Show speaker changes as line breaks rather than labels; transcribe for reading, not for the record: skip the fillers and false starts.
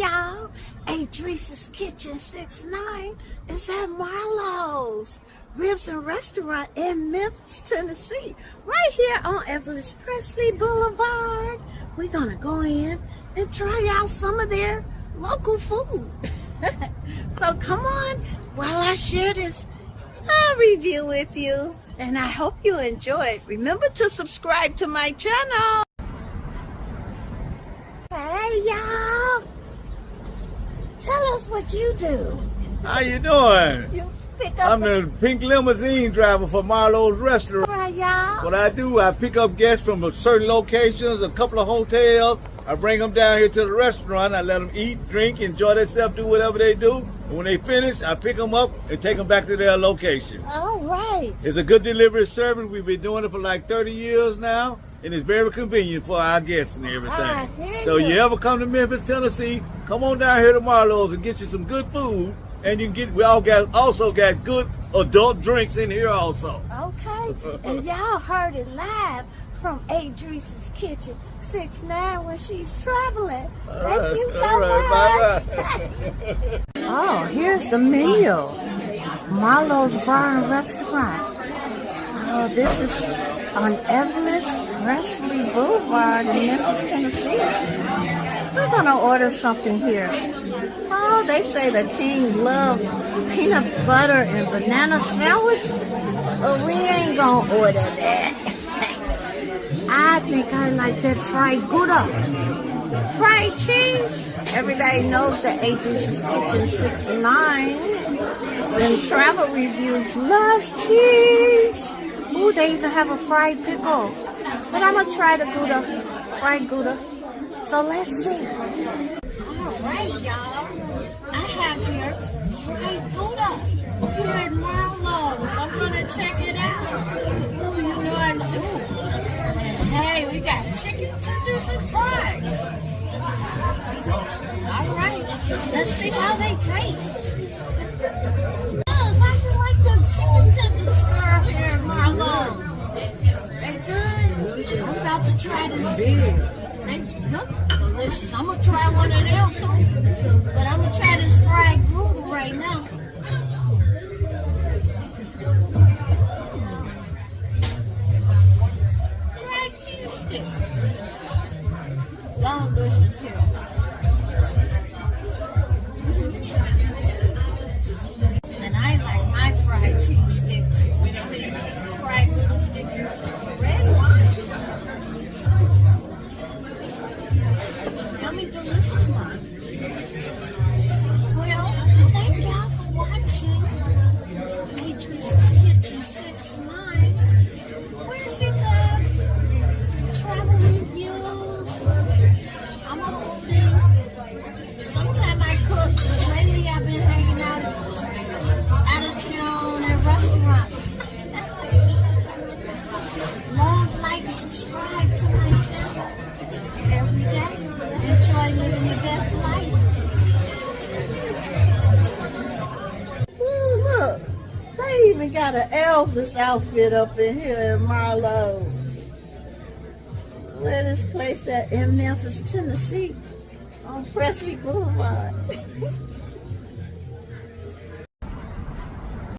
y'all. Adrice's Kitchen 69 is at Marlowes Ribs and Restaurant in Memphis, Tennessee. Right here on Elvis Presley Boulevard. We're gonna go in and try out some of their local food. So come on while I share this review with you. And I hope you enjoy it. Remember to subscribe to my channel. Hey y'all, tell us what you do.
How you doing?
You pick up
I'm the pink limousine driver for Marlowe's restaurant.
right, y'all.
What I do, I pick up guests from certain locations, a couple of hotels. I bring them down here to the restaurant. I let them eat, drink, enjoy themselves, do whatever they do. And when they finish, I pick them up and take them back to their location.
All right.
It's a good delivery service. We've been doing it for like 30 years now. And it's very convenient for our guests and everything. So you ever come to Memphis, Tennessee, come on down here to Marlowe's and get you some good food. And you can get, we also got good adult drinks in here also.
Okay. And y'all heard it live from Adrice's Kitchen 69 when she's traveling. Thank you so much. Oh, here's the menu. Marlowe's Bar and Restaurant. Oh, this is on Elvis Presley Boulevard in Memphis, Tennessee. We're gonna order something here. Oh, they say the king loves peanut butter and banana sandwich, but we ain't gonna order that. I think I like that fried Gouda. Fried cheese. Everybody knows that Adrice's Kitchen 69 in travel reviews loves cheese. Ooh, they even have a fried pickle. But I'm gonna try the Gouda, fried Gouda. So let's see. All right, y'all. I have here fried Gouda here at Marlowe. I'm gonna check it out. Ooh, you know I do. And hey, we got chicken tenders and fries. All right, let's see how they taste. Yes, I feel like the chicken tenders girl here at Marlowe. They good? I'm about to try this. They look delicious. I'm gonna try one of them too. But I'm gonna try this fried Gouda right now. Fried cheese stick. Delicious here. And I like my fried cheese sticks. Fried Gouda sticks. Red wine. Yummy, delicious one. Well, thank y'all for watching Adrice's Kitchen 69. Where she does travel reviews. I'm a foodie. Sometimes I cook, but lately I've been hanging out of town at restaurants. Love, like, subscribe to my channel every day. Enjoy living your best life. Ooh, look. They even got an Elvis outfit up in here in Marlowe. Where this place at in Memphis, Tennessee on Presley Boulevard.